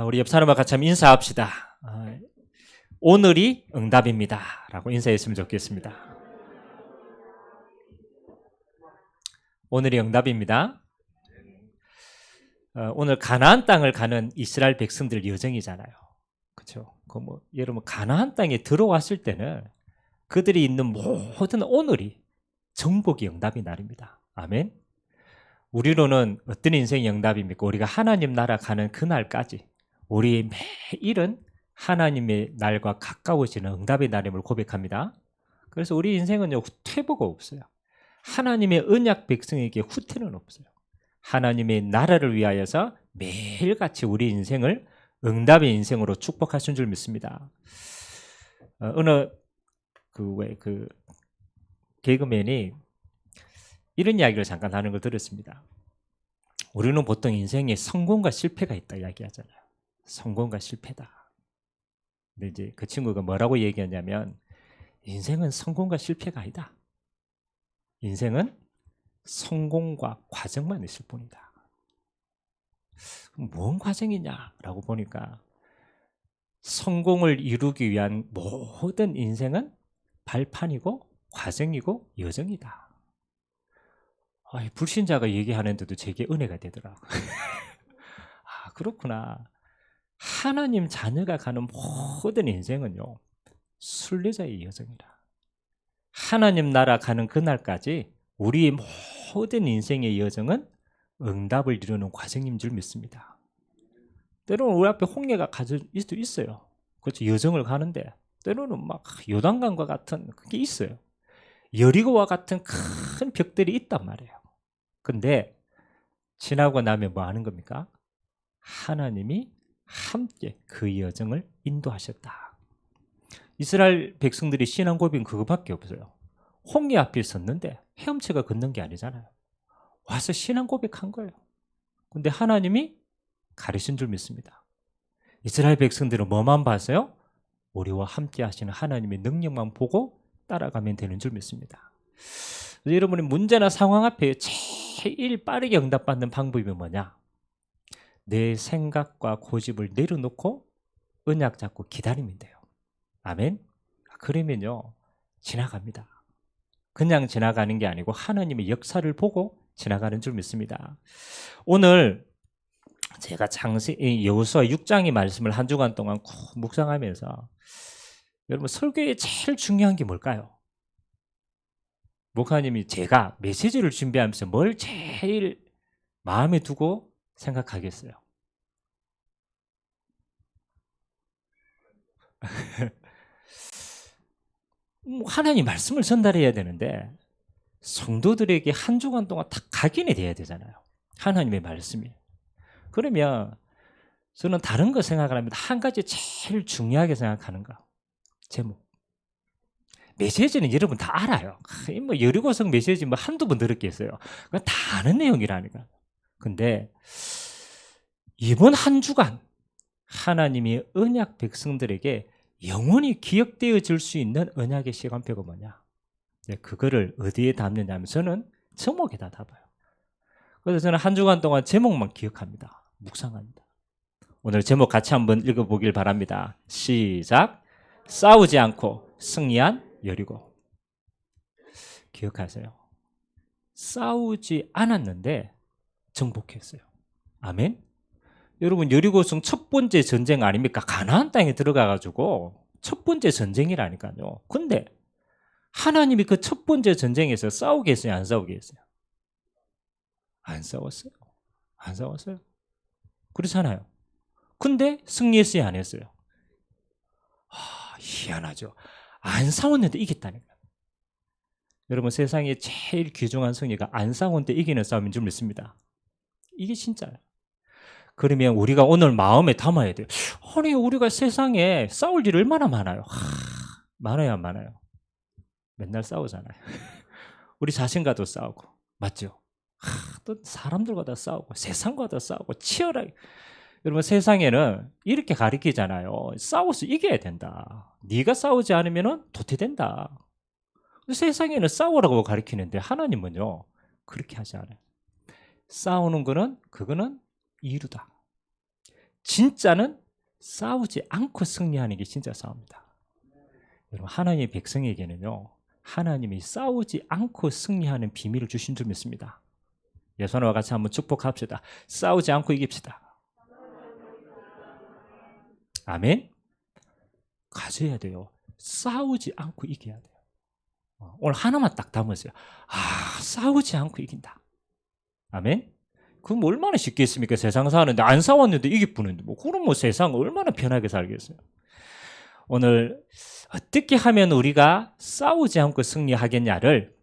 우리 옆 사람과 같이 한번 인사합시다. 오늘이 응답입니다 라고 인사했으면 좋겠습니다. 오늘이 응답입니다. 오늘 가나안 땅을 가는 이스라엘 백성들 여정이잖아요. 그렇죠? 여러분 가나안 땅에 들어왔을 때는 그들이 있는 모든 오늘이 정복이 응답의 날입니다. 아멘. 우리로는 어떤 인생이 응답입니까? 우리가 하나님 나라 가는 그날까지 우리의 매일은 하나님의 날과 가까워지는 응답의 날임을 고백합니다. 그래서 우리 인생은요, 퇴보가 없어요. 하나님의 언약 백성에게 후퇴는 없어요. 하나님의 나라를 위하여서 매일같이 우리 인생을 응답의 인생으로 축복하신 줄 믿습니다. 어느 개그맨이 이런 이야기를 잠깐 하는 걸 들었습니다. 우리는 보통 인생에 성공과 실패가 있다 이야기하잖아요. 성공과 실패다. 근데 이제 그 친구가 뭐라고 얘기하냐면 인생은 성공과 실패가 아니다. 인생은 성공과 과정만 있을 뿐이다. 그럼 뭔 과정이냐라고 보니까 성공을 이루기 위한 모든 인생은 발판이고 과정이고 여정이다. 불신자가 얘기하는데도 제게 은혜가 되더라고요. 그렇구나. 하나님 자녀가 가는 모든 인생은요, 순례자의 여정이다. 하나님 나라 가는 그날까지 우리의 모든 인생의 여정은 응답을 이루는 과정인 줄 믿습니다. 때로는 우리 앞에 홍해가 가질 수도 있어요. 그렇죠. 여정을 가는데 때로는 막 요단강과 같은 그게 있어요. 여리고와 같은 큰 벽들이 있단 말이에요. 근데 지나고 나면 뭐 하는 겁니까? 하나님이 함께 그 여정을 인도하셨다. 이스라엘 백성들이 신앙 고백은 그거밖에 없어요. 홍해 앞에 섰는데 헤엄쳐가 걷는 게 아니잖아요. 와서 신앙 고백한 거예요. 근데 하나님이 가르친 줄 믿습니다. 이스라엘 백성들은 뭐만 봤어요? 우리와 함께 하시는 하나님의 능력만 보고 따라가면 되는 줄 믿습니다. 여러분이 문제나 상황 앞에 제일 빠르게 응답받는 방법이 뭐냐? 내 생각과 고집을 내려놓고 언약 잡고 기다리면 돼요. 아멘? 그러면요, 지나갑니다. 그냥 지나가는 게 아니고 하나님의 역사를 보고 지나가는 줄 믿습니다. 오늘 제가 여호수아 6장의 말씀을 한 주간 동안 묵상하면서 여러분 설교에 제일 중요한 게 뭘까요? 목사님이 제가 메시지를 준비하면서 뭘 제일 마음에 두고 생각하겠어요? 하나님 말씀을 전달해야 되는데 성도들에게 한 주간 동안 다 각인이 돼야 되잖아요. 하나님의 말씀이. 그러면 저는 다른 거 생각을 합니다. 한 가지 제일 중요하게 생각하는 거. 제목. 메시지는 여러분 다 알아요. 뭐 여리고성 메시지 뭐 한두 번 들었겠어요. 그건 다 아는 내용이라니까. 근데 이번 한 주간 하나님이 언약 백성들에게 영원히 기억되어질 수 있는 언약의 시간표가 뭐냐? 그거를 어디에 담느냐 하면 저는 제목에다 담아요. 그래서 저는 한 주간 동안 제목만 기억합니다. 묵상합니다. 오늘 제목 같이 한번 읽어보길 바랍니다. 시작. 싸우지 않고 승리한 여리고. 기억하세요. 싸우지 않았는데 정복했어요. 아멘. 여러분 여리고성 첫 번째 전쟁 아닙니까? 가나안 땅에 들어가가지고 첫 번째 전쟁이라니까요. 근데 하나님이 그 첫 번째 전쟁에서 싸우게 했어요? 안 싸우게 했어요? 안 싸웠어요. 안 싸웠어요. 그렇잖아요. 근데 승리했어요? 안 했어요? 희한하죠. 안 싸웠는데 이겼다니까. 여러분 세상에 제일 귀중한 승리가 안 싸웠는데 이기는 싸움인 줄 믿습니다. 이게 진짜예요. 그러면 우리가 오늘 마음에 담아야 돼요. 아니 우리가 세상에 싸울 일이 얼마나 많아요. 많아요 안 많아요? 맨날 싸우잖아요. 우리 자신과도 싸우고 맞죠? 또 사람들과도 싸우고 세상과도 싸우고 치열하게. 여러분 세상에는 이렇게 가르치잖아요. 싸워서 이겨야 된다. 네가 싸우지 않으면 도태된다. 세상에는 싸우라고 가르치는데 하나님은요 그렇게 하지 않아요. 싸우는 거는 그거는 이루다. 진짜는 싸우지 않고 승리하는 게 진짜 싸움이다. 여러분, 하나님의 백성에게는요, 하나님이 싸우지 않고 승리하는 비밀을 주신 줄 믿습니다. 예수와 같이 한번 축복합시다. 싸우지 않고 이깁시다. 아멘. 가져야 돼요. 싸우지 않고 이겨야 돼요. 오늘 하나만 딱 담으세요. 싸우지 않고 이긴다. 아멘. 그럼 얼마나 쉽겠습니까? 세상 사는데 안 싸웠는데 이길 뿐인데 그럼 세상 얼마나 편하게 살겠어요. 오늘 어떻게 하면 우리가 싸우지 않고 승리하겠냐를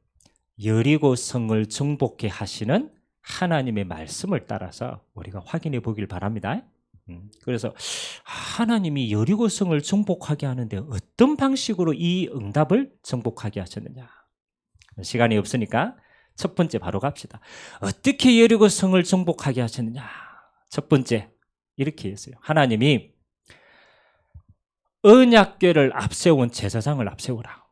여리고 성을 정복해 하시는 하나님의 말씀을 따라서 우리가 확인해 보길 바랍니다. 그래서 하나님이 여리고 성을 정복하게 하는데 어떤 방식으로 이 응답을 정복하게 하셨느냐. 시간이 없으니까 첫 번째 바로 갑시다. 어떻게 여리고 성을 정복하게 하셨느냐. 첫 번째 이렇게 했어요. 하나님이 언약궤를 앞세운 제사장을 앞세우라.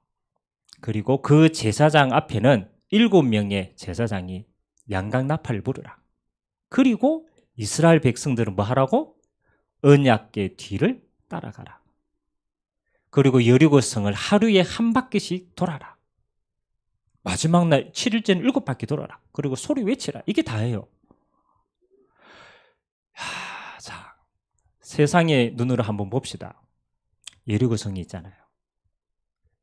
그리고 그 제사장 앞에는 7명의 제사장이 양강나팔을 부르라. 그리고 이스라엘 백성들은 뭐 하라고? 언약궤 뒤를 따라가라. 그리고 여리고성을 하루에 한 바퀴씩 돌아라. 마지막 날 7일째는 7바퀴 돌아라. 그리고 소리 외치라. 이게 다예요. 자, 세상의 눈으로 한번 봅시다. 여리고성이 있잖아요.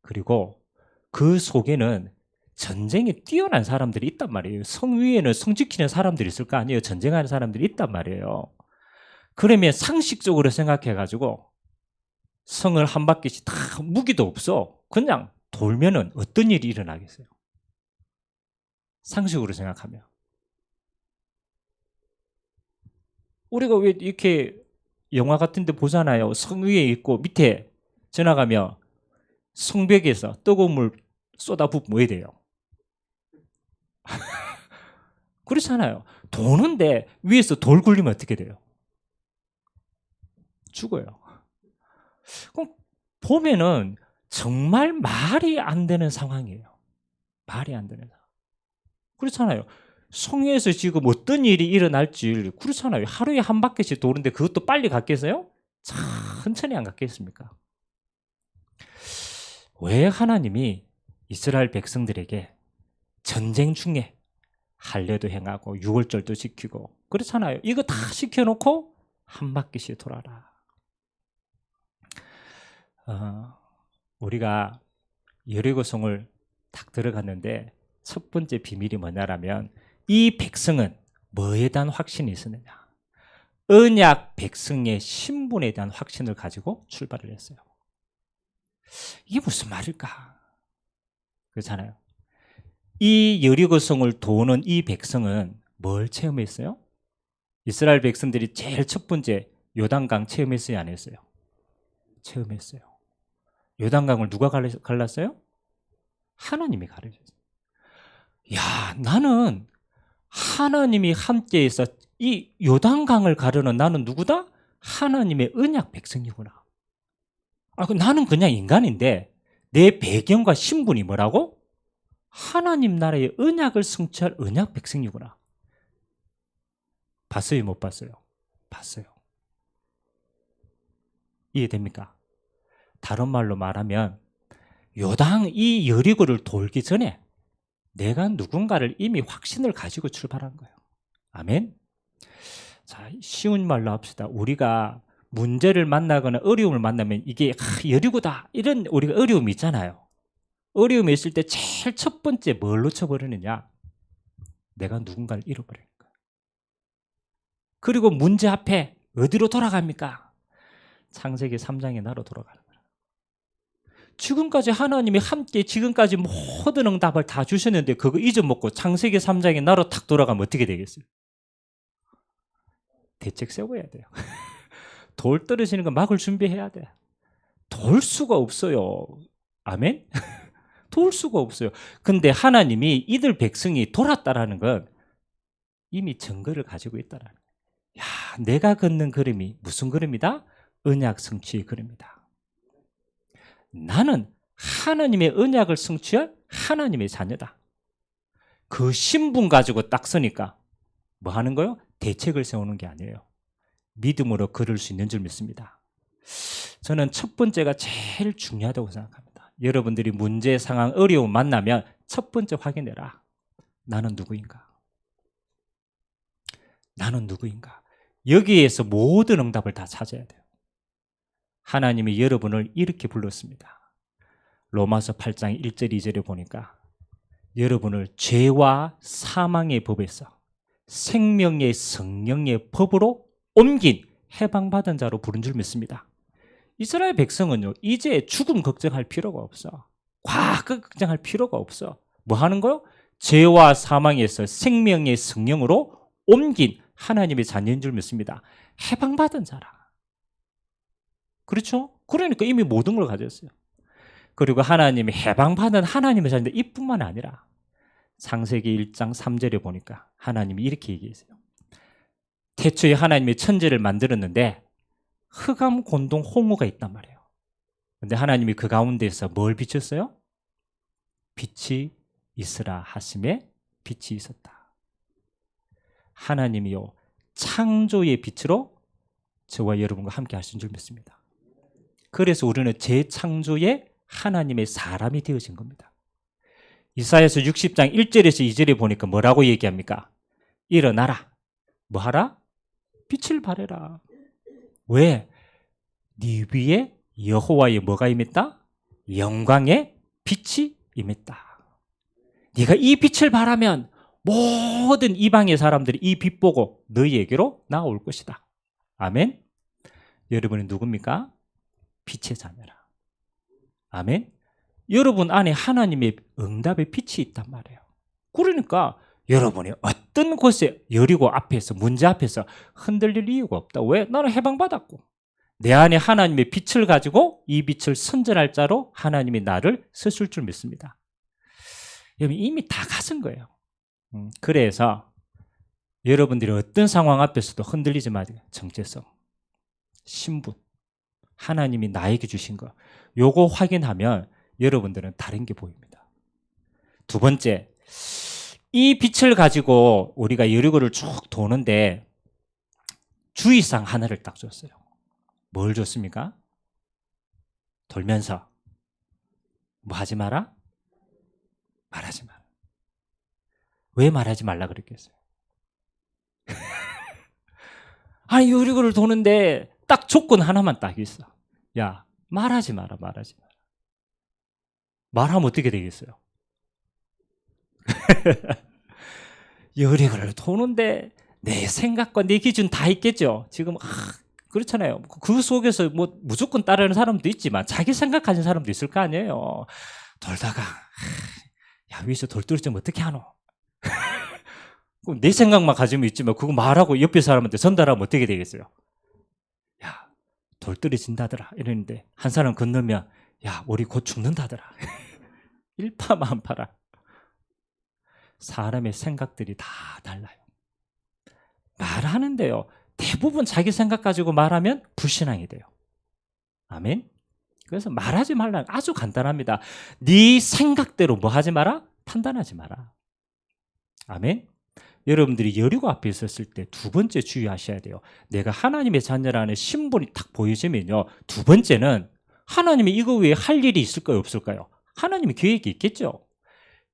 그리고 그 속에는 전쟁에 뛰어난 사람들이 있단 말이에요. 성 위에는 성 지키는 사람들이 있을 거 아니에요. 전쟁하는 사람들이 있단 말이에요. 그러면 상식적으로 생각해가지고 성을 한 바퀴씩 다 무기도 없어. 그냥 돌면은 어떤 일이 일어나겠어요? 상식으로 생각하면. 우리가 왜 이렇게 영화 같은 데 보잖아요. 성 위에 있고 밑에 지나가면 성벽에서 뜨거운 물 쏟아부으면 뭐 해야 돼요? 그렇잖아요. 도는데 위에서 돌 굴리면 어떻게 돼요? 죽어요. 그럼 보면은 정말 말이 안 되는 상황이에요. 말이 안 되는 상황. 그렇잖아요. 성에서 지금 어떤 일이 일어날지 그렇잖아요. 하루에 한 바퀴씩 도는데 그것도 빨리 갔겠어요? 천천히 안 갔겠습니까? 왜 하나님이 이스라엘 백성들에게 전쟁 중에 할례도 행하고 유월절도 지키고 그렇잖아요. 이거 다 시켜놓고 한 바퀴씩 돌아라. 우리가 여리고성을 딱 들어갔는데 첫 번째 비밀이 뭐냐라면 이 백성은 뭐에 대한 확신이 있었느냐. 언약 백성의 신분에 대한 확신을 가지고 출발을 했어요. 이게 무슨 말일까? 그렇잖아요. 이 여리고성을 도는 이 백성은 뭘 체험했어요? 이스라엘 백성들이 제일 첫 번째 요단강 체험했어요? 안 했어요? 체험했어요. 요단강을 누가 갈랐어요? 하나님이 가르쳤어요. 야, 나는 하나님이 함께해서 이 요단강을 가르는 나는 누구다? 하나님의 언약 백성이구나. 나는 그냥 인간인데 내 배경과 신분이 뭐라고? 하나님 나라의 언약을 성취할 언약 백성이구나. 봤어요? 못 봤어요? 봤어요. 이해됩니까? 다른 말로 말하면 이 여리고를 돌기 전에 내가 누군가를 이미 확신을 가지고 출발한 거예요. 아멘. 자, 쉬운 말로 합시다. 우리가 문제를 만나거나 어려움을 만나면 이게 여리고다 이런 우리가 어려움이 있잖아요. 어려움이 있을 때 제일 첫 번째 뭘 놓쳐버리느냐? 내가 누군가를 잃어버리는 거예요. 그리고 문제 앞에 어디로 돌아갑니까? 창세기 3장의 나로 돌아가는 거예요. 지금까지 하나님이 함께 지금까지 모든 응답을 다 주셨는데 그거 잊어먹고 창세기 3장의 나로 탁 돌아가면 어떻게 되겠어요? 대책 세워야 돼요. 돌 떨어지는 거 막을 준비해야 돼. 돌 수가 없어요. 아멘? 돌 수가 없어요. 근데 하나님이 이들 백성이 돌았다라는 건 이미 증거를 가지고 있다라는 거예요. 야, 내가 걷는 걸음이 무슨 걸음이다? 언약 성취의 걸음이다. 나는 하나님의 언약을 성취할 하나님의 자녀다. 그 신분 가지고 딱 서니까 뭐 하는 거예요? 대책을 세우는 게 아니에요. 믿음으로 걸을 수 있는 줄 믿습니다. 저는 첫 번째가 제일 중요하다고 생각합니다. 여러분들이 문제 상황 어려움 만나면 첫 번째 확인해라. 나는 누구인가? 나는 누구인가? 여기에서 모든 응답을 다 찾아야 돼요. 하나님이 여러분을 이렇게 불렀습니다. 로마서 8장 1절 2절에 보니까 여러분을 죄와 사망의 법에서 생명의 성령의 법으로 옮긴 해방받은 자로 부른 줄 믿습니다. 이스라엘 백성은요, 이제 죽음 걱정할 필요가 없어. 과거 걱정할 필요가 없어. 뭐 하는 거요? 죄와 사망에서 생명의 성령으로 옮긴 하나님의 자녀인 줄 믿습니다. 해방받은 자라. 그렇죠? 그러니까 이미 모든 걸 가졌어요. 그리고 하나님이 해방받은 하나님의 자녀인데 이뿐만 아니라 창세기 1장 3절에 보니까 하나님이 이렇게 얘기했어요. 태초에 하나님이 천지를 만들었는데 흑암, 곤동, 홍어가 있단 말이에요. 근데 하나님이 그 가운데서 뭘 비췄어요? 빛이 있으라 하심에 빛이 있었다. 하나님이요, 창조의 빛으로 저와 여러분과 함께 하신 줄 믿습니다. 그래서 우리는 재창조의 하나님의 사람이 되어진 겁니다. 이사야서 60장 1절에서 2절에 보니까 뭐라고 얘기합니까? 일어나라. 뭐 하라? 빛을 발해라. 왜? 네 위에 여호와의 뭐가 임했다? 영광의 빛이 임했다. 네가 이 빛을 발하면 모든 이방의 사람들이 이 빛 보고 너희에게로 나올 것이다. 아멘. 여러분은 누굽니까? 빛의 자녀라. 아멘. 여러분 안에 하나님의 응답의 빛이 있단 말이에요. 그러니까 여러분이 어떤 곳에 여리고 앞에서 문제 앞에서 흔들릴 이유가 없다. 왜? 나는 해방받았고 내 안에 하나님의 빛을 가지고 이 빛을 선전할 자로 하나님이 나를 쓰실 줄 믿습니다. 여러분 이미 다 가진 거예요. 그래서 여러분들이 어떤 상황 앞에서도 흔들리지 마세요. 정체성, 신분, 하나님이 나에게 주신 거 요거 확인하면 여러분들은 다른 게 보입니다. 두 번째, 이 빛을 가지고 우리가 여리고를 쭉 도는데 주의사항 하나를 딱 줬어요. 뭘 줬습니까? 돌면서 뭐 하지 마라? 말하지 마라. 왜 말하지 말라 그랬겠어요? 아니 여리고를 도는데 딱 조건 하나만 딱 있어. 야, 말하지 마라, 말하지 마라. 말하면 어떻게 되겠어요? 여리고를 도는데 내 생각과 내 기준 다 있겠죠. 지금 그렇잖아요. 그 속에서 뭐 무조건 따르는 사람도 있지만 자기 생각하는 사람도 있을 거 아니에요. 돌다가 야 위에서 돌 떨어지면 어떻게 하노? 내 생각만 가지면 있지만 그거 말하고 옆에 사람한테 전달하면 어떻게 되겠어요? 야, 돌 떨어진다더라 이러는데 한 사람 건너면 야 우리 곧 죽는다더라. 일파만파라. 사람의 생각들이 다 달라요. 말하는데요, 대부분 자기 생각 가지고 말하면 불신앙이 돼요. 아멘. 그래서 말하지 말라. 아주 간단합니다. 네 생각대로 뭐 하지 마라? 판단하지 마라. 아멘. 여러분들이 여리고 앞에 있었을 때 두 번째 주의하셔야 돼요. 내가 하나님의 자녀라는 신분이 딱 보여지면요, 두 번째는 하나님이 이거 외에 할 일이 있을까요, 없을까요? 하나님의 계획이 있겠죠.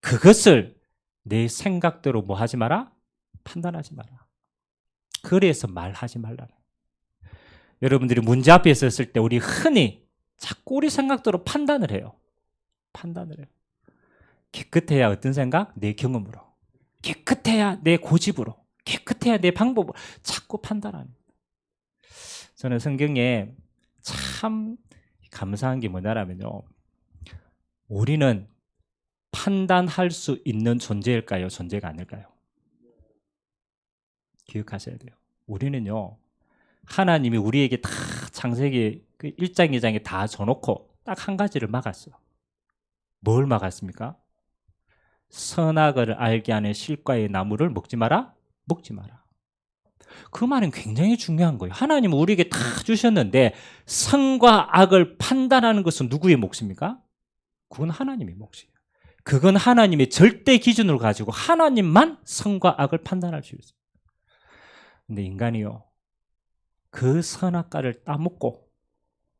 그것을 내 생각대로 뭐 하지 마라? 판단하지 마라. 그래서 말하지 말라. 여러분들이 문제 앞에 있었을 때 우리 흔히 자꾸 우리 생각대로 판단을 해요. 판단을 해요. 깨끗해야 어떤 생각? 내 경험으로. 깨끗해야 내 고집으로. 깨끗해야 내 방법으로. 자꾸 판단하는 거예요. 저는 성경에 참 감사한 게 뭐냐면요, 우리는 판단할 수 있는 존재일까요? 존재가 아닐까요? 기억하셔야 돼요. 우리는요, 하나님이 우리에게 다 창세기 1장 2장에 다 줘놓고 딱 한 가지를 막았어요. 뭘 막았습니까? 선악을 알게 하는 실과의 나무를 먹지 마라? 먹지 마라. 그 말은 굉장히 중요한 거예요. 하나님은 우리에게 다 주셨는데 선과 악을 판단하는 것은 누구의 몫입니까? 그건 하나님의 몫이에요. 그건 하나님의 절대 기준을 가지고 하나님만 선과 악을 판단할 수 있어요. 근데 인간이요, 그 선악과를 따먹고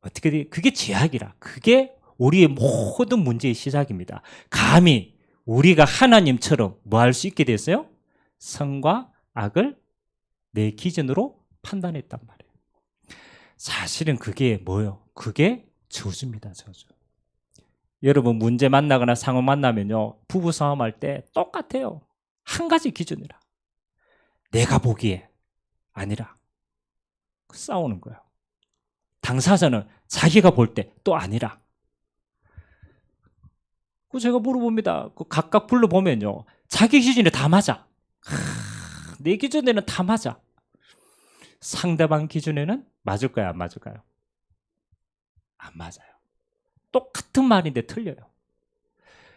어떻게 돼? 그게 죄악이라. 그게 우리의 모든 문제의 시작입니다. 감히 우리가 하나님처럼 뭐 할 수 있게 됐어요? 선과 악을 내 기준으로 판단했단 말이에요. 사실은 그게 뭐예요? 그게 저주입니다. 저주. 여러분 문제 만나거나 상황 만나면요, 부부 싸움할 때 똑같아요. 한 가지 기준이라. 내가 보기에 아니라 싸우는 거예요. 당사자는 자기가 볼 때 또 아니라. 그 제가 물어봅니다. 그 각각 불러보면요, 자기 기준에 다 맞아. 내 기준에는 다 맞아. 상대방 기준에는 맞을까요? 안 맞을까요? 안 맞아요. 똑같은 말인데 틀려요.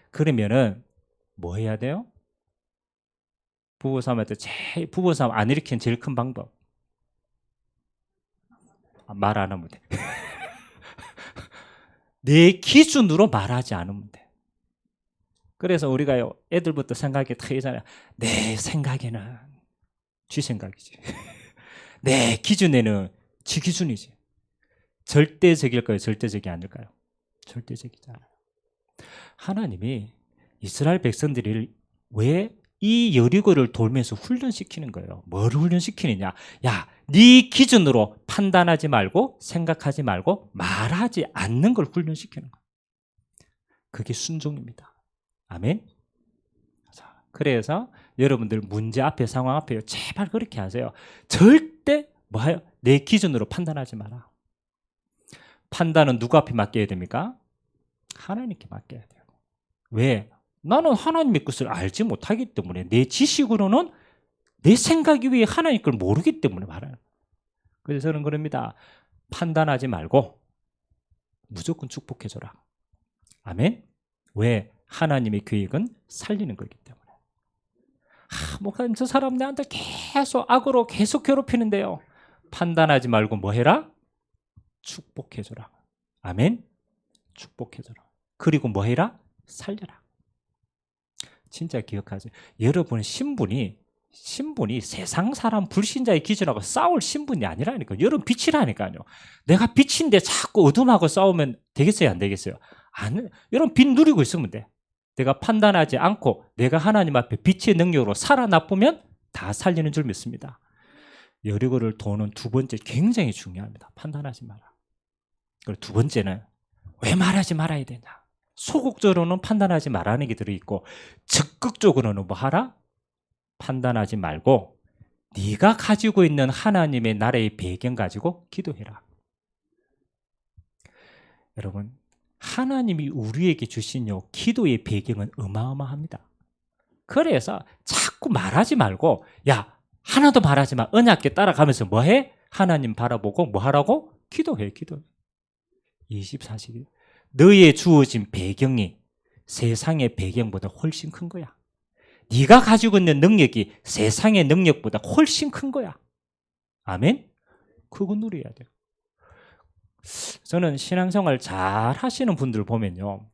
그러면은 뭐 해야 돼요? 부부싸움할 때 부부싸움 안 일으키는 제일 큰 방법. 말 안 하면 돼. 내 기준으로 말하지 않으면 돼. 그래서 우리가 애들부터 생각이 틀리잖아요. 내 생각에는 쥐 생각이지. 내 기준에는 지 기준이지. 절대적일까요? 절대적이 아닐까요? 절대적이지 않아요. 하나님이 이스라엘 백성들을 왜 이 여리고를 돌면서 훈련시키는 거예요. 뭘 훈련시키느냐? 야, 네 기준으로 판단하지 말고 생각하지 말고 말하지 않는 걸 훈련시키는 거예요. 그게 순종입니다. 아멘. 자, 그래서 여러분들 문제 앞에 상황 앞에 제발 그렇게 하세요. 절대 뭐예요? 내 기준으로 판단하지 마라. 판단은 누구 앞에 맡겨야 됩니까? 하나님께 맡겨야 돼요. 왜? 나는 하나님의 것을 알지 못하기 때문에, 내 지식으로는 내 생각 위에 하나님 걸 모르기 때문에 말해요. 그래서 저는 그럽니다. 판단하지 말고 무조건 축복해줘라. 아멘. 왜? 하나님의 계획은 살리는 거기 때문에. 목사님, 저 사람 나한테 계속 악으로 계속 괴롭히는데요. 판단하지 말고 뭐 해라? 축복해줘라. 아멘. 축복해줘라. 그리고 뭐 해라? 살려라. 진짜 기억하세요. 여러분 신분이 세상 사람 불신자의 기준하고 싸울 신분이 아니라니까요. 여러분 빛이라니까요. 내가 빛인데 자꾸 어둠하고 싸우면 되겠어요? 안 되겠어요? 여러분 빛 누리고 있으면 돼. 내가 판단하지 않고 내가 하나님 앞에 빛의 능력으로 살아나쁘면 다 살리는 줄 믿습니다. 여리고를 도는 두 번째 굉장히 중요합니다. 판단하지 마라. 그리고 두 번째는 왜 말하지 말아야 되냐? 소극적으로는 판단하지 말라는 게 들어있고, 적극적으로는 뭐 하라? 판단하지 말고 네가 가지고 있는 하나님의 나라의 배경 가지고 기도해라. 여러분, 하나님이 우리에게 주신 요 기도의 배경은 어마어마합니다. 그래서 자꾸 말하지 말고, 야, 하나도 말하지 마. 언약궤 따라가면서 뭐 해? 하나님 바라보고 뭐 하라고? 기도해. 24시간. 너의 주어진 배경이 세상의 배경보다 훨씬 큰 거야. 네가 가지고 있는 능력이 세상의 능력보다 훨씬 큰 거야. 아멘? 그거 누려야 돼요. 저는 신앙생활 잘 하시는 분들 보면요,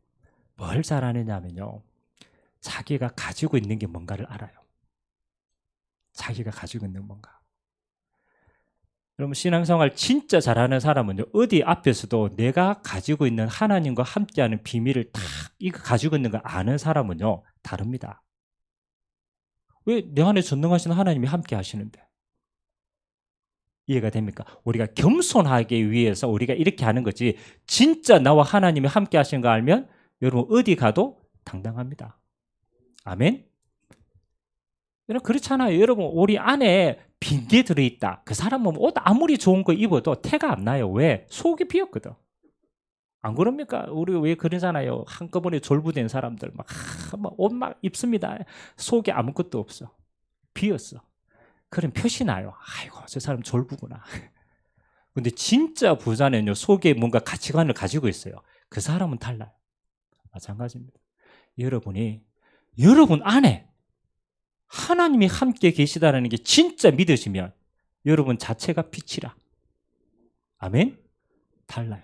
뭘 잘하느냐면요, 자기가 가지고 있는 게 뭔가를 알아요. 자기가 가지고 있는 뭔가. 여러분, 신앙생활 진짜 잘하는 사람은요, 어디 앞에서도 내가 가지고 있는 하나님과 함께하는 비밀을 다 이거 가지고 있는 거 아는 사람은요, 다릅니다. 왜? 내 안에 전능하신 하나님이 함께 하시는데. 이해가 됩니까? 우리가 겸손하기 위해서 우리가 이렇게 하는 거지, 진짜 나와 하나님이 함께 하시는 거 알면 여러분 어디 가도 당당합니다. 아멘? 여러분 그렇잖아요. 여러분 우리 안에 빈 게 들어있다. 그 사람은 옷 아무리 좋은 거 입어도 태가 안 나요. 왜? 속이 비었거든. 안 그럽니까? 우리 왜 그러잖아요. 한꺼번에 졸부된 사람들 옷 막 입습니다. 속에 아무것도 없어. 비었어. 그럼 표시 나요. 아이고, 저 사람 졸부구나. 근데 진짜 부자는요, 속에 뭔가 가치관을 가지고 있어요. 그 사람은 달라요. 마찬가지입니다. 여러분 안에 하나님이 함께 계시다는 게 진짜 믿으시면 여러분 자체가 빛이라. 아멘? 달라요.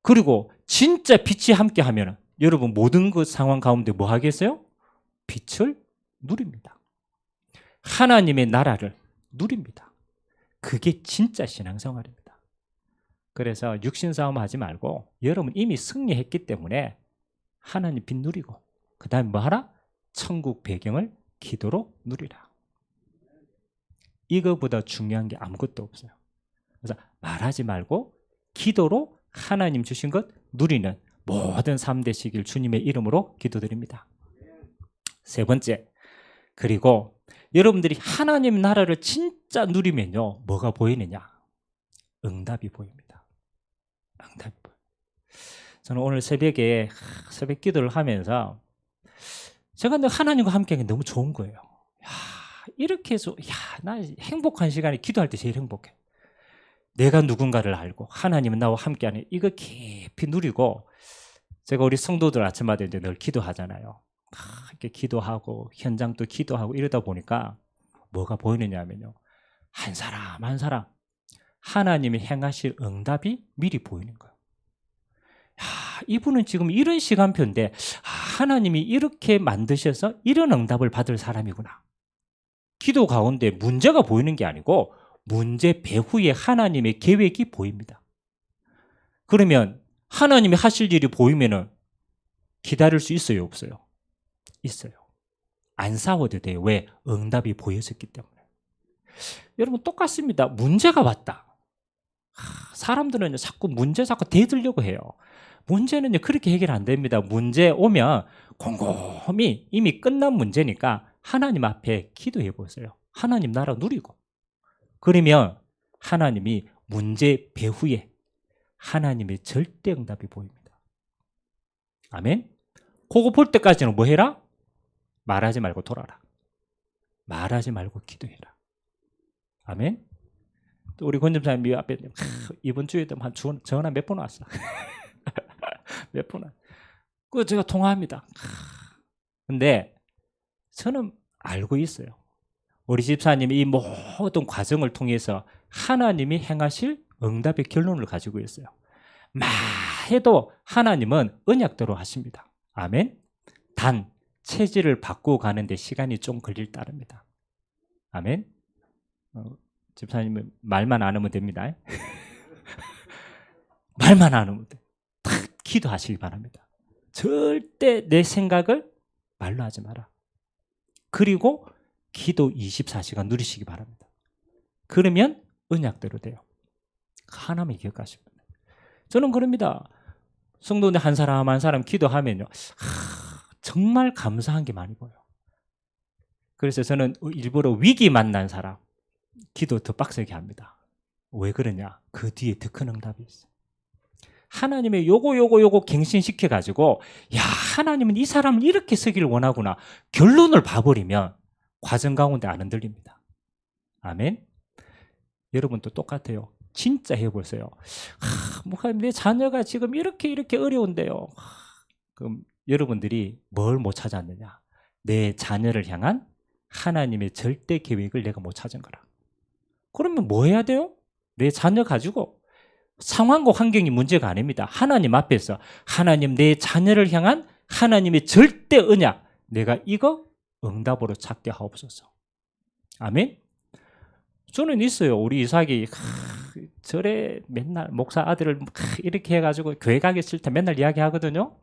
그리고 진짜 빛이 함께 하면 여러분 모든 그 상황 가운데 뭐 하겠어요? 빛을 누립니다. 하나님의 나라를 누립니다. 그게 진짜 신앙생활입니다. 그래서 육신싸움 하지 말고 여러분 이미 승리했기 때문에 하나님 빛 누리고 그 다음에 뭐 하라? 천국 배경을 기도로 누리라. 이거보다 중요한 게 아무것도 없어요. 그래서 말하지 말고 기도로 하나님 주신 것 누리는 모든 삶 되시길 주님의 이름으로 기도드립니다. 세 번째, 그리고 여러분들이 하나님 나라를 진짜 누리면요 뭐가 보이느냐? 응답이 보입니다. 응답이 보여요. 저는 오늘 새벽에 새벽 기도를 하면서 제가 하나님과 함께하는 게 너무 좋은 거예요. 야, 이렇게 해서 나 행복한 시간에 기도할 때 제일 행복해. 내가 누군가를 알고 하나님은 나와 함께하는 이거 깊이 누리고, 제가 우리 성도들 아침마다 이제 늘 기도하잖아요. 이렇게 기도하고 현장도 기도하고 이러다 보니까 뭐가 보이느냐면요, 한 사람 한 사람 하나님이 행하실 응답이 미리 보이는 거예요. 야, 이분은 지금 이런 시간표인데 하나님이 이렇게 만드셔서 이런 응답을 받을 사람이구나. 기도 가운데 문제가 보이는 게 아니고 문제 배후에 하나님의 계획이 보입니다. 그러면 하나님이 하실 일이 보이면은 기다릴 수 있어요, 없어요? 있어요. 안 싸워도 돼요. 왜? 응답이 보였었기 때문에. 여러분 똑같습니다. 문제가 왔다. 사람들은 자꾸 문제 자꾸 대들려고 해요. 문제는 그렇게 해결 안 됩니다. 문제 오면 곰곰이 이미 끝난 문제니까 하나님 앞에 기도해 보세요. 하나님 나라 누리고. 그러면 하나님이 문제 배후에 하나님의 절대 응답이 보입니다. 아멘. 그거 볼 때까지는 뭐 해라? 말하지 말고 돌아라. 말하지 말고 기도해라. 아멘. 또 우리 권점사님 앞에 이번 주에도 한 전화 몇 번 왔어. 몇 번 왔어. 그 제가 통화합니다. 근데 저는 알고 있어요. 우리 집사님이 이 모든 과정을 통해서 하나님이 행하실 응답의 결론을 가지고 있어요. 막 해도 하나님은 언약대로 하십니다. 아멘. 단 체질을 바꾸고 가는데 시간이 좀 걸릴 따릅니다. 아멘. 집사님은 말만 안 하면 됩니다. 말만 안 하면 돼. 탁 기도하시기 바랍니다. 절대 내 생각을 말로 하지 마라. 그리고 기도 24시간 누리시기 바랍니다. 그러면 언약대로 돼요. 하나만 기억하시면 돼요. 저는 그럽니다. 성도들 한 사람 한 사람 기도하면요, 정말 감사한 게 많이 보여요. 그래서 저는 일부러 위기 만난 사람 기도 더 빡세게 합니다. 왜 그러냐? 그 뒤에 더 큰 응답이 있어요. 하나님의 요거 갱신시켜 가지고, 야, 하나님은 이 사람을 이렇게 쓰기를 원하구나. 결론을 봐버리면 과정 가운데 안 흔들립니다. 아멘. 여러분도 똑같아요. 진짜 해보세요. 목사님, 내 자녀가 지금 이렇게 어려운데요. 그럼 여러분들이 뭘 못 찾았느냐? 내 자녀를 향한 하나님의 절대 계획을 내가 못 찾은 거라. 그러면 뭐 해야 돼요? 내 자녀 가지고 상황과 환경이 문제가 아닙니다. 하나님 앞에서 하나님, 내 자녀를 향한 하나님의 절대 언약, 내가 이거 응답으로 찾게 하옵소서. 아멘. 저는 있어요. 우리 이삭이 절에 맨날 목사 아들을 이렇게 해가지고 교회 가기 싫다 맨날 이야기하거든요.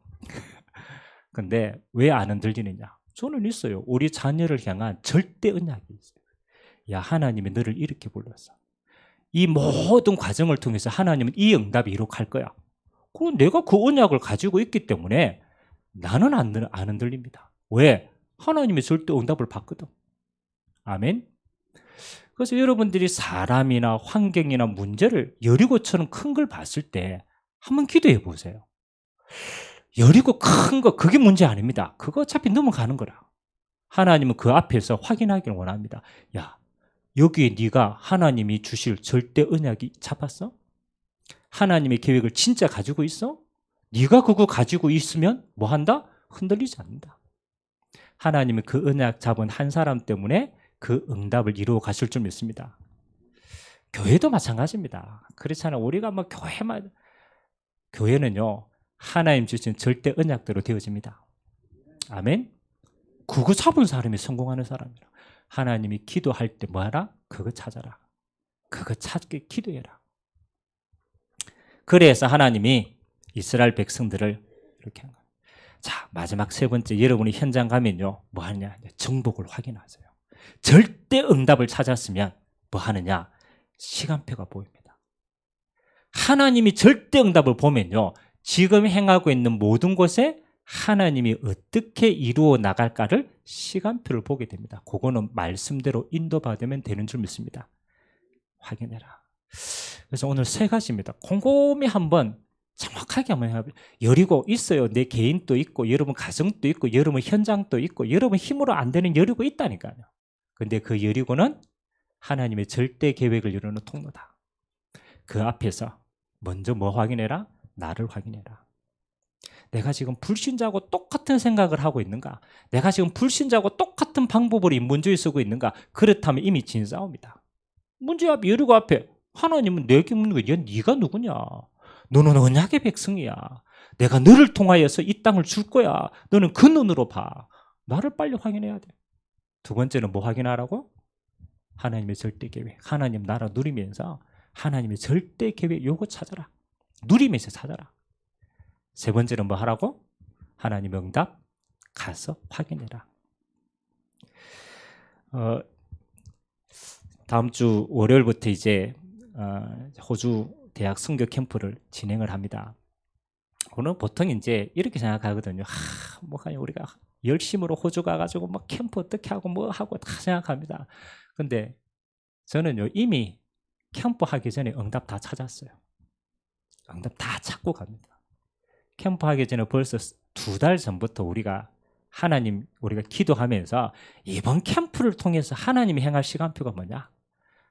근데 왜 안 흔들리느냐? 저는 있어요. 우리 자녀를 향한 절대 언약이 있어요. 야, 하나님이 너를 이렇게 불렀어. 이 모든 과정을 통해서 하나님은 이 응답이 이룩할 거야. 그럼 내가 그 언약을 가지고 있기 때문에 나는 안 흔들립니다. 왜? 하나님의 절대 응답을 받거든. 아멘. 그래서 여러분들이 사람이나 환경이나 문제를 여리고처럼 큰 걸 봤을 때 한번 기도해 보세요. 여리고 큰 거 그게 문제 아닙니다. 그거 어차피 넘어가는 거라. 하나님은 그 앞에서 확인하기를 원합니다. 야, 여기에 네가 하나님이 주실 절대 언약이 잡았어? 하나님의 계획을 진짜 가지고 있어? 네가 그거 가지고 있으면 뭐 한다? 흔들리지 않는다. 하나님은 그 언약 잡은 한 사람 때문에 그 응답을 이루어 가실 줄 믿습니다. 교회도 마찬가지입니다. 그렇잖아요. 우리가 뭐 교회는요, 하나님 주신 절대 언약대로 되어집니다. 아멘. 그거 잡은 사람이 성공하는 사람이라. 하나님이 기도할 때 뭐하라? 그거 찾아라. 그거 찾게 기도해라. 그래서 하나님이 이스라엘 백성들을 이렇게 한 거예요. 자, 마지막 세 번째, 여러분이 현장 가면요, 뭐 하느냐? 정복을 확인하세요. 절대 응답을 찾았으면 뭐 하느냐? 시간표가 보입니다. 하나님이 절대 응답을 보면요, 지금 행하고 있는 모든 곳에 하나님이 어떻게 이루어 나갈까를 시간표를 보게 됩니다. 그거는 말씀대로 인도받으면 되는 줄 믿습니다. 확인해라. 그래서 오늘 세 가지입니다. 곰곰이 한번 정확하게 한번 해봐요. 여리고 있어요. 내 개인도 있고, 여러분 가정도 있고, 여러분 현장도 있고, 여러분 힘으로 안 되는 여리고 있다니까요. 근데 그 여리고는 하나님의 절대 계획을 이루는 통로다. 그 앞에서 먼저 뭐 확인해라? 나를 확인해라. 내가 지금 불신자하고 똑같은 생각을 하고 있는가? 내가 지금 불신자하고 똑같은 방법으로 인본주의 쓰고 있는가? 그렇다면 이미 진 싸움이다. 문제 앞에, 여리고 앞에 하나님은 내게 묻는 거야. 네가 누구냐? 너는 언약의 백성이야. 내가 너를 통하여서 이 땅을 줄 거야. 너는 그 눈으로 봐. 나를 빨리 확인해야 돼. 두 번째는 뭐 확인하라고? 하나님의 절대 계획. 하나님 나라 누리면서 하나님의 절대 계획 요거 찾아라. 누리면서 찾아라. 세 번째는 뭐 하라고? 하나님 응답 가서 확인해라. 다음 주 월요일부터 이제 호주 대학 선교 캠프를 진행을 합니다. 오늘 보통 이제 이렇게 생각하거든요. 뭐가 우리가 열심으로 호주 가가지고 뭐 캠프 어떻게 하고 뭐 하고 다 생각합니다. 근데 저는요 이미 캠프 하기 전에 응답 다 찾았어요. 응답 다 찾고 갑니다. 캠프 하기 전에 벌써 2달 전부터 우리가 기도하면서 이번 캠프를 통해서 하나님이 행할 시간표가 뭐냐?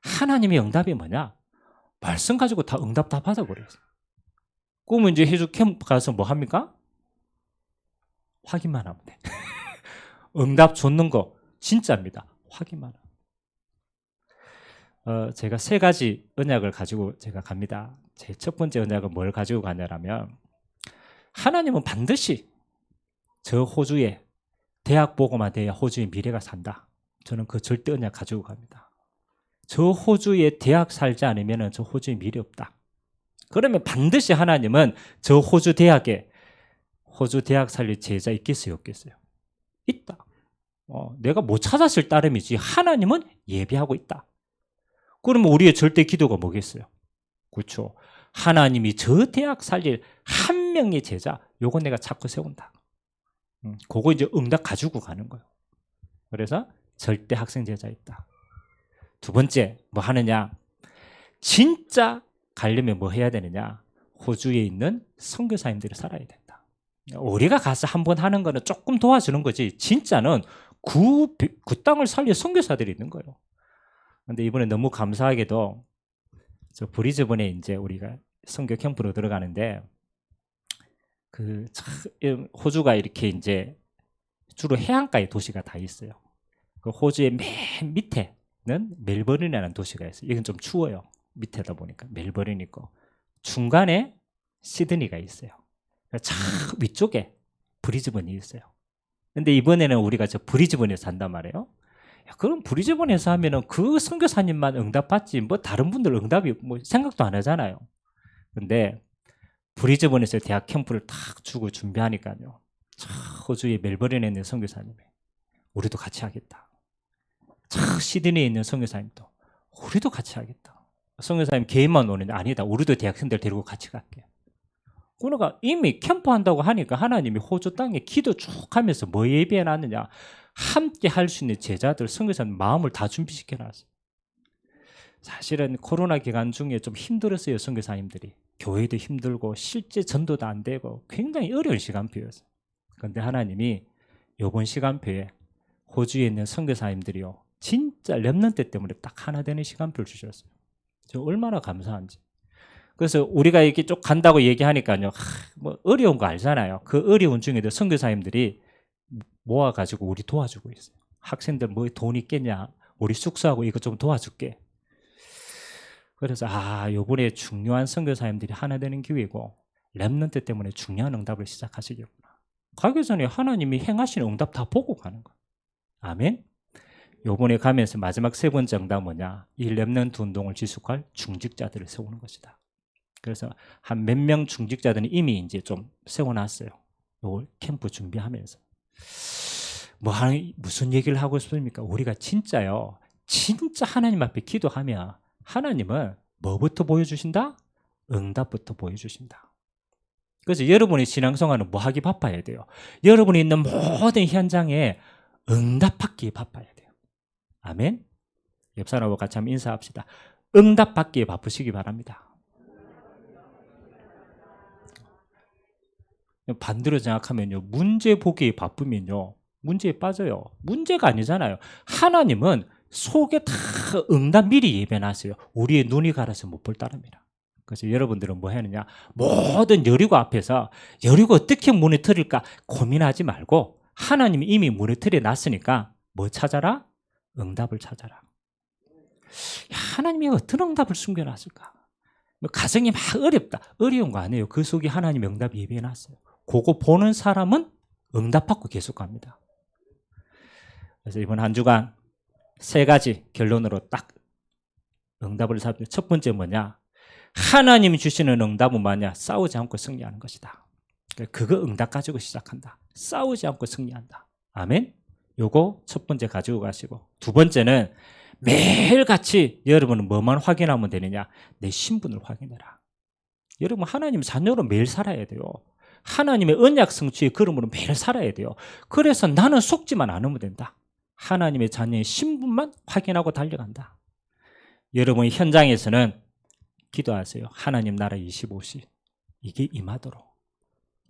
하나님의 응답이 뭐냐? 말씀 가지고 다 응답 다 받아버려요. 그러면 이제 해주 캠프 가서 뭐 합니까? 확인만 하면 돼. 응답 줬는 거 진짜입니다. 확인만 하면. 제가 3가지 언약을 가지고 제가 갑니다. 제 첫 번째 언약은 뭘 가지고 가냐면 하나님은 반드시 저 호주에 대학 보고만 돼야 호주의 미래가 산다. 저는 그 절대 언약 가지고 갑니다. 저 호주에 대학 살지 않으면 저 호주에 미래 없다. 그러면 반드시 하나님은 저 호주 대학에 호주 대학 살릴 제자 있겠어요? 없겠어요? 있다. 내가 못 찾았을 따름이지 하나님은 예비하고 있다. 그러면 우리의 절대 기도가 뭐겠어요? 그렇죠. 하나님이 저 대학 살릴 한 명의 제자 요거 내가 찾고 세운다. 그거 이제 응답 가지고 가는 거예요. 그래서 절대 학생 제자 있다. 두 번째 뭐 하느냐? 진짜 가려면 뭐 해야 되느냐? 호주에 있는 선교사님들이 살아야 된다. 우리가 가서 한번 하는 거는 조금 도와주는 거지 진짜는 그 땅을 살릴 선교사들이 있는 거예요. 근데 이번에 너무 감사하게도 저 브리즈번에 이제 우리가 선교 캠프로 들어가는데 호주가 이렇게 이제 주로 해안가의 도시가 다 있어요. 그 호주의 맨 밑에는 멜버른이라는 도시가 있어요. 여긴 좀 추워요. 밑에다 보니까 멜버른 있고 중간에 시드니가 있어요. 저 위쪽에 브리즈번이 있어요. 근데 이번에는 우리가 저 브리즈번에서 산단 말이에요. 그럼 브리즈번에서 하면은 그 선교사님만 응답받지 뭐 다른 분들 응답이 뭐 생각도 안 하잖아요. 근데 브리즈번에서 대학 캠프를 탁 주고 준비하니까요. 호주의 멜버른에 있는 선교사님이 우리도 같이 하겠다. 시드니에 있는 선교사님도 우리도 같이 하겠다. 선교사님 개인만 오는데 아니다. 우리도 대학생들 데리고 같이 갈게요. 그러니까 이미 캠프 한다고 하니까 하나님이 호주 땅에 기도 쭉 하면서 뭐 예비해 놨느냐. 함께 할 수 있는 제자들, 선교사님 마음을 다 준비시켜 놨어요. 사실은 코로나 기간 중에 좀 힘들었어요. 선교사님들이. 교회도 힘들고 실제 전도도 안 되고 굉장히 어려운 시간표였어요. 그런데 하나님이 이번 시간표에 호주에 있는 선교사님들이요. 진짜 렘넌트 때문에 딱 하나 되는 시간표를 주셨어요. 저 얼마나 감사한지. 그래서 우리가 이렇게 쭉 간다고 얘기하니까요. 뭐 어려운 거 알잖아요. 그 어려운 중에도 선교사님들이 모아가지고 우리 도와주고 있어요. 학생들 뭐 돈 있겠냐? 우리 숙소하고 이거 좀 도와줄게. 그래서 요번에 중요한 선교사님들이 하나 되는 기회고 렘넌트 때문에 중요한 응답을 시작하시겠구나. 가기 전에 하나님이 행하시는 응답 다 보고 가는 거예요. 아멘. 요번에 가면서 마지막 세 번째 응답은 뭐냐? 이 렘넌트 운동을 지속할 중직자들을 세우는 것이다. 그래서 한 몇 명 중직자들은 이미 이제 좀 세워놨어요. 요 캠프 준비하면서. 무슨 얘기를 하고 싶습니까? 우리가 진짜요. 진짜 하나님 앞에 기도하면 하나님은 뭐부터 보여주신다? 응답부터 보여주신다. 그래서 여러분의 신앙생활은 뭐 하기 바빠야 돼요? 여러분이 있는 모든 현장에 응답받기에 바빠야 돼요. 아멘? 옆 사람하고 같이 한번 인사합시다. 응답받기에 바쁘시기 바랍니다. 반대로 생각하면요, 문제 보기에 바쁘면요 문제에 빠져요. 문제가 아니잖아요. 하나님은 속에 다 응답 미리 예배해놨어요. 우리의 눈이 가려서 못 볼 따름이라. 그래서 여러분들은 뭐 하느냐, 모든 여리고 앞에서 여리고 어떻게 무너뜨릴까 고민하지 말고 하나님이 이미 무너뜨려 놨으니까 뭐 찾아라? 응답을 찾아라. 하나님이 어떤 응답을 숨겨놨을까? 가정이 막 어렵다. 어려운 거 아니에요. 그 속에 하나님 응답 예배해놨어요. 그거 보는 사람은 응답받고 계속 갑니다. 그래서 이번 한 주간 세 가지 결론으로 딱 응답을 잡죠. 첫 번째 뭐냐? 하나님이 주시는 응답은 뭐냐? 싸우지 않고 승리하는 것이다. 그거 응답 가지고 시작한다. 싸우지 않고 승리한다. 아멘? 요거 첫 번째 가지고 가시고, 두 번째는 매일같이 여러분은 뭐만 확인하면 되느냐? 내 신분을 확인해라. 여러분 하나님 자녀로 매일 살아야 돼요. 하나님의 언약 성취의 걸음으로 매일 살아야 돼요. 그래서 나는 속지만 않으면 된다. 하나님의 자녀의 신분만 확인하고 달려간다. 여러분의 현장에서는 기도하세요. 하나님 나라 25시 이게 임하도록.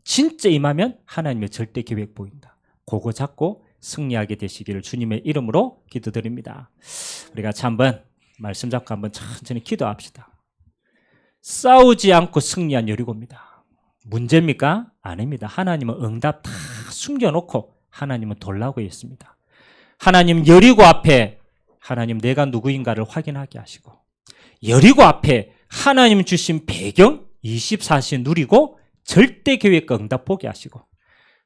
진짜 임하면 하나님의 절대 계획 보인다. 그거 잡고 승리하게 되시기를 주님의 이름으로 기도드립니다. 우리가 한번 말씀 잡고 한번 천천히 기도합시다. 싸우지 않고 승리한 여리고입니다. 문제입니까? 아닙니다. 하나님은 응답 다 숨겨놓고 하나님은 돌라고 있습니다. 하나님 여리고 앞에 하나님 내가 누구인가를 확인하게 하시고, 여리고 앞에 하나님 주신 배경 24시 누리고 절대 계획과 응답 보게 하시고,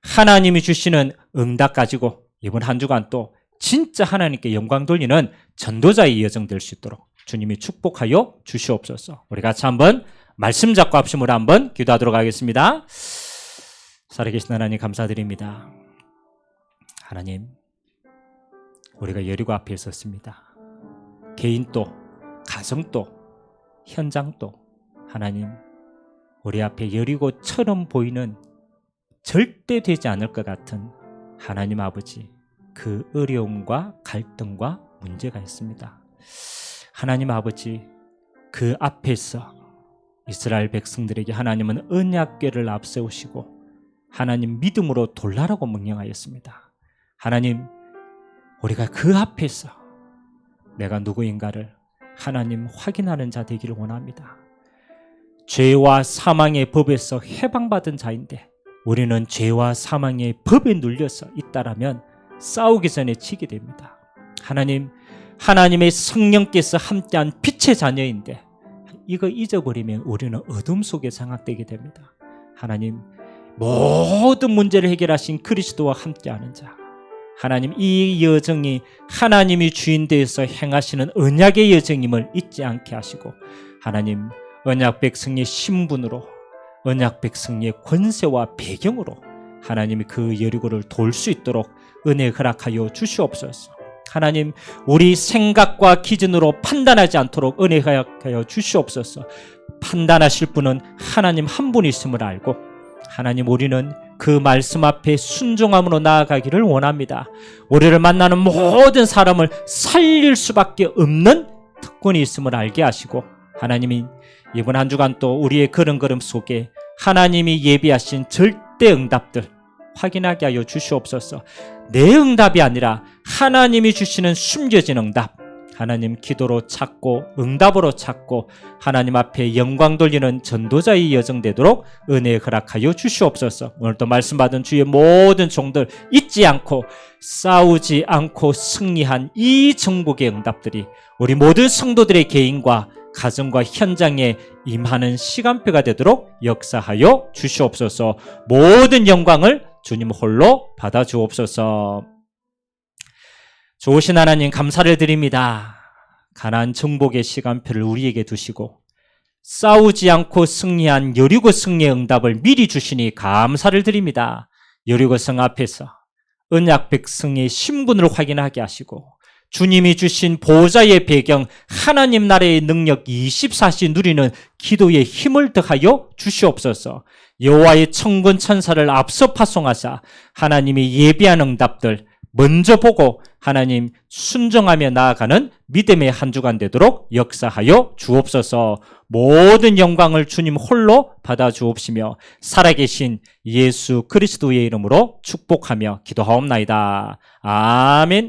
하나님이 주시는 응답 가지고 이번 한 주간 또 진짜 하나님께 영광 돌리는 전도자의 여정 될 수 있도록 주님이 축복하여 주시옵소서. 우리 같이 한번 말씀 잡고 합심으로 한번 기도하도록 하겠습니다. 살아계신 하나님 감사드립니다. 하나님, 우리가 여리고 앞에 섰습니다. 개인도, 가정도, 현장도 하나님, 우리 앞에 여리고처럼 보이는 절대 되지 않을 것 같은 하나님 아버지, 그 어려움과 갈등과 문제가 있습니다. 하나님 아버지, 그 앞에서 이스라엘 백성들에게 하나님은 언약궤를 앞세우시고 하나님 믿음으로 돌라라고 명령하였습니다. 하나님, 우리가 그 앞에서 내가 누구인가를 하나님 확인하는 자 되기를 원합니다. 죄와 사망의 법에서 해방받은 자인데 우리는 죄와 사망의 법에 눌려서 있다라면 싸우기 전에 치게 됩니다. 하나님, 하나님의 성령께서 함께한 빛의 자녀인데 이거 잊어버리면 우리는 어둠 속에 장악되게 됩니다. 하나님, 모든 문제를 해결하신 그리스도와 함께하는 자, 하나님, 이 여정이 하나님이 주인 되어서 행하시는 언약의 여정임을 잊지 않게 하시고, 하나님, 언약 백성의 신분으로, 언약 백성의 권세와 배경으로 하나님이 그 여리고를 돌 수 있도록 은혜 허락하여 주시옵소서. 하나님, 우리 생각과 기준으로 판단하지 않도록 은혜 허락하여 주시옵소서. 판단하실 분은 하나님 한 분이심을 알고, 하나님, 우리는 그 말씀 앞에 순종함으로 나아가기를 원합니다. 우리를 만나는 모든 사람을 살릴 수밖에 없는 특권이 있음을 알게 하시고, 하나님이 이번 한 주간 또 우리의 걸음걸음 속에 하나님이 예비하신 절대 응답들 확인하게 하여 주시옵소서. 내 응답이 아니라 하나님이 주시는 숨겨진 응답, 하나님 기도로 찾고 응답으로 찾고 하나님 앞에 영광 돌리는 전도자의 여정 되도록 은혜 허락하여 주시옵소서. 오늘도 말씀 받은 주의 모든 종들 잊지 않고 싸우지 않고 승리한 이 정복의 응답들이 우리 모든 성도들의 개인과 가정과 현장에 임하는 시간표가 되도록 역사하여 주시옵소서. 모든 영광을 주님 홀로 받아 주옵소서. 좋으신 하나님 감사를 드립니다. 가나안 정복의 시간표를 우리에게 두시고 싸우지 않고 승리한 여리고 승리의 응답을 미리 주시니 감사를 드립니다. 여리고성 앞에서 언약 백성의 신분을 확인하게 하시고 주님이 주신 보호자의 배경, 하나님 나라의 능력 24시 누리는 기도의 힘을 더하여 주시옵소서. 여호와의 천군 천사를 앞서 파송하사 하나님이 예비한 응답들 먼저 보고 하나님 순종하며 나아가는 믿음의 한 주간 되도록 역사하여 주옵소서. 모든 영광을 주님 홀로 받아 주옵시며 살아계신 예수 그리스도의 이름으로 축복하며 기도하옵나이다. 아멘.